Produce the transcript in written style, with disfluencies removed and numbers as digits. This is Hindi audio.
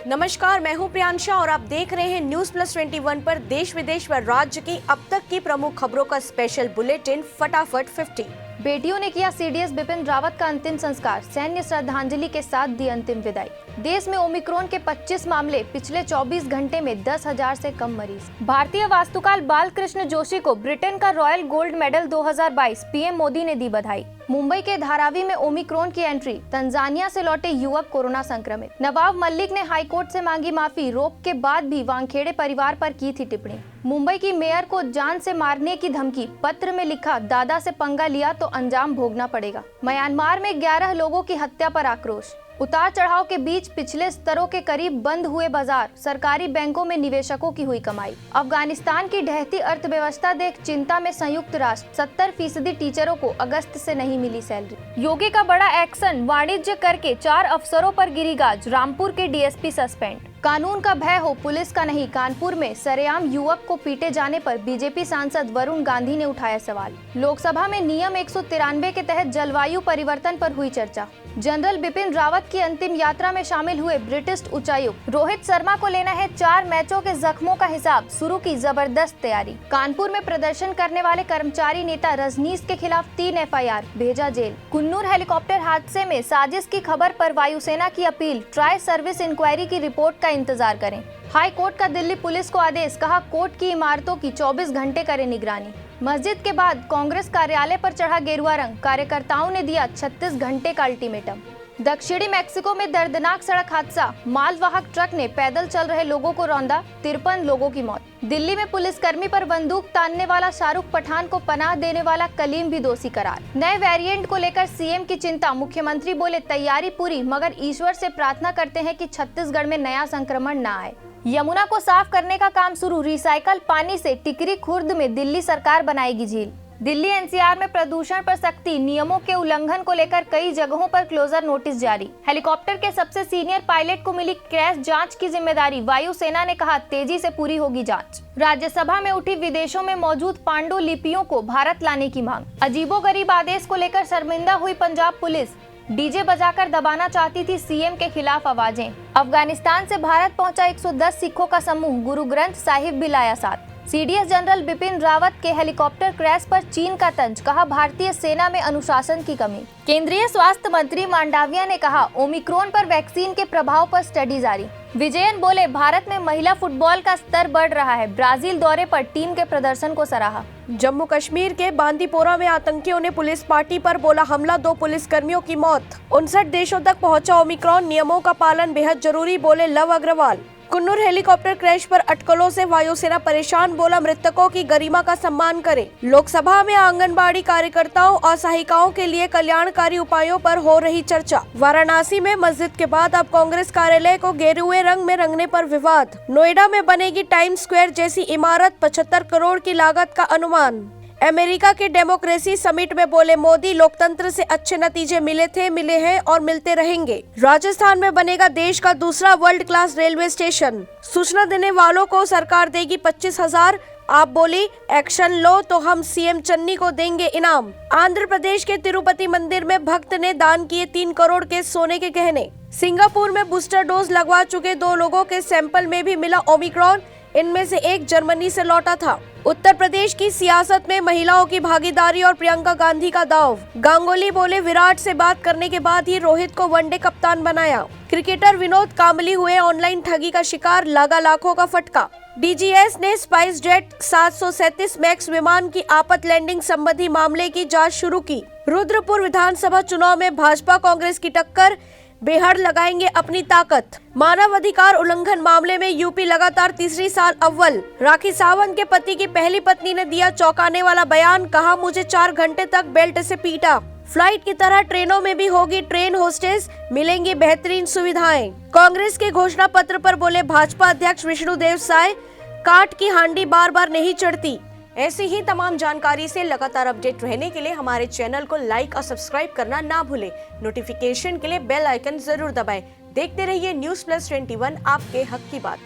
नमस्कार, मैं हूं प्रियांशा और आप देख रहे हैं न्यूज प्लस 21 पर देश विदेश व राज्य की अब तक की प्रमुख खबरों का स्पेशल बुलेटिन फटाफट 50। बेटियों ने किया सीडीएस बिपिन रावत का अंतिम संस्कार, सैन्य श्रद्धांजलि के साथ दी अंतिम विदाई। देश में ओमिक्रॉन के 25 मामले, पिछले 24 घंटे में 10,000 से कम मरीज। भारतीय वास्तुकार बालकृष्ण जोशी को ब्रिटेन का royal gold medal 2022, PM Modi ने दी बधाई। मुंबई के धारावी में ओमिक्रॉन की एंट्री, तंजानिया से लौटे युवक कोरोना संक्रमित। नवाब मलिक ने हाईकोर्ट से मांगी माफी, रोक के बाद भी वानखेड़े परिवार पर की थी टिप्पणी। मुंबई की मेयर को जान से मारने की धमकी, पत्र में लिखा दादा से पंगा लिया तो अंजाम भोगना पड़ेगा। म्यांमार में 11 लोगों की हत्या पर आक्रोश। उतार चढ़ाव के बीच पिछले स्तरों के करीब बंद हुए बाजार, सरकारी बैंकों में निवेशकों की हुई कमाई। अफगानिस्तान की ढहती अर्थव्यवस्था देख चिंता में संयुक्त राष्ट्र, 70% टीचरों को अगस्त से नहीं मिली सैलरी। योगी का बड़ा एक्शन, वाणिज्य करके 4 अफसरों पर गिरी गाज, रामपुर के डीएसपी सस्पेंड। कानून का भय हो पुलिस का नहीं, कानपुर में सरेआम युवक को पीटे जाने पर बीजेपी सांसद वरुण गांधी ने उठाया सवाल। लोकसभा में नियम 193 के तहत जलवायु परिवर्तन पर हुई चर्चा। जनरल बिपिन रावत की अंतिम यात्रा में शामिल हुए ब्रिटिश उच्चायुक्त। रोहित शर्मा को लेना है 4 मैचों के जख्मों का हिसाब, शुरू की जबरदस्त तैयारी। कानपुर में प्रदर्शन करने वाले कर्मचारी नेता रजनीश के खिलाफ 3 FIR, भेजा जेल। कुन्नूर हेलीकॉप्टर हादसे में साजिश की खबर पर वायुसेना की अपील, ट्राई सर्विस इंक्वायरी की रिपोर्ट का इंतजार करें। हाई कोर्ट का दिल्ली पुलिस को आदेश, कहा कोर्ट की इमारतों की 24 घंटे करे निगरानी। मस्जिद के बाद कांग्रेस कार्यालय पर चढ़ा गेरुआ रंग, कार्यकर्ताओं ने दिया 36 घंटे का अल्टीमेटम। दक्षिणी मैक्सिको में दर्दनाक सड़क हादसा, मालवाहक ट्रक ने पैदल चल रहे लोगों को रौंदा, 53 लोगों की मौत। दिल्ली में पुलिसकर्मी पर बंदूक तानने वाला शाहरुख पठान को पनाह देने वाला कलीम भी दोषी करार। नए वेरिएंट को लेकर सीएम की चिंता, मुख्यमंत्री बोले तैयारी पूरी, मगर ईश्वर से प्रार्थना करते हैं कि छत्तीसगढ़ में नया संक्रमण न आए। यमुना को साफ करने का काम शुरू, रिसाइकल पानी से टिकरी खुर्द में दिल्ली सरकार बनाएगी झील। दिल्ली एनसीआर में प्रदूषण पर सख्ती, नियमों के उल्लंघन को लेकर कई जगहों पर क्लोजर नोटिस जारी। हेलीकॉप्टर के सबसे सीनियर पायलट को मिली क्रैश जांच की जिम्मेदारी, वायुसेना ने कहा तेजी से पूरी होगी जांच। राज्यसभा में उठी विदेशों में मौजूद पांडुलिपियों को भारत लाने की मांग। अजीबोगरीब आदेश को लेकर शर्मिंदा हुई पंजाब पुलिस, डीजे बजाकर दबाना चाहती थी सीएम के खिलाफ आवाजें। अफगानिस्तान से भारत पहुंचा 110 सिखों का समूह, गुरु ग्रंथ साहिब भी लाया साथ। सीडीएस जनरल बिपिन रावत के हेलीकॉप्टर क्रैश पर चीन का तंज, कहा भारतीय सेना में अनुशासन की कमी। केंद्रीय स्वास्थ्य मंत्री मांडविया ने कहा ओमिक्रॉन पर वैक्सीन के प्रभाव पर स्टडी जारी। विजयन बोले भारत में महिला फुटबॉल का स्तर बढ़ रहा है, ब्राजील दौरे पर टीम के प्रदर्शन को सराहा। जम्मू कश्मीर के बांदीपोरा में आतंकियों ने पुलिस पार्टी पर बोला हमला, 2 पुलिसकर्मियों की मौत। 59 देशों तक पहुंचा ओमिक्रॉन, नियमों का पालन बेहद जरूरी, बोले लव अग्रवाल। कुन्नूर हेलीकॉप्टर क्रैश पर अटकलों से वायुसेना परेशान, बोला मृतकों की गरिमा का सम्मान करें। लोकसभा में आंगनबाड़ी कार्यकर्ताओं और सहायिकाओं के लिए कल्याणकारी उपायों पर हो रही चर्चा। वाराणसी में मस्जिद के बाद अब कांग्रेस कार्यालय को गेरुए रंग में रंगने पर विवाद। नोएडा में बनेगी टाइम्स स्क्वायर जैसी इमारत, 75 करोड़ की लागत का अनुमान। अमेरिका के डेमोक्रेसी समिट में बोले मोदी लोकतंत्र से अच्छे नतीजे मिले हैं और मिलते रहेंगे। राजस्थान में बनेगा देश का दूसरा वर्ल्ड क्लास रेलवे स्टेशन। सूचना देने वालों को सरकार देगी 25,000। आप बोली एक्शन लो तो हम सीएम चन्नी को देंगे इनाम। आंध्र प्रदेश के तिरुपति मंदिर में भक्त ने दान किए 3 करोड़ के सोने के गहने। सिंगापुर में बूस्टर डोज लगवा चुके 2 लोगों के सैंपल में भी मिला ओमिक्रॉन, इनमें से एक जर्मनी से लौटा था। उत्तर प्रदेश की सियासत में महिलाओं की भागीदारी और प्रियंका गांधी का दाव। गांगुली बोले विराट से बात करने के बाद ही रोहित को वनडे कप्तान बनाया। क्रिकेटर विनोद कांबली हुए ऑनलाइन ठगी का शिकार, लगा लाखों का फटका। डीजीएस ने स्पाइस जेट 737 मैक्स विमान की आपात लैंडिंग संबंधी मामले की जांच शुरू की। रुद्रपुर विधानसभा चुनाव में भाजपा कांग्रेस की टक्कर, बेहद लगाएंगे अपनी ताकत। मानव अधिकार उल्लंघन मामले में यूपी लगातार तीसरी साल अव्वल। राखी सावंत के पति की पहली पत्नी ने दिया चौंकाने वाला बयान, कहा मुझे 4 घंटे तक बेल्ट से पीटा। फ्लाइट की तरह ट्रेनों में भी होगी ट्रेन होस्टेस, मिलेंगी बेहतरीन सुविधाएं। कांग्रेस के घोषणा पत्र पर बोले भाजपा अध्यक्ष विष्णुदेव साय, काट की हांडी बार बार नहीं चढ़ती। ऐसी ही तमाम जानकारी से लगातार अपडेट रहने के लिए हमारे चैनल को लाइक और सब्सक्राइब करना ना भूलें। नोटिफिकेशन के लिए बेल आइकन जरूर दबाएं। देखते रहिए न्यूज प्लस 21, आपके हक की बात।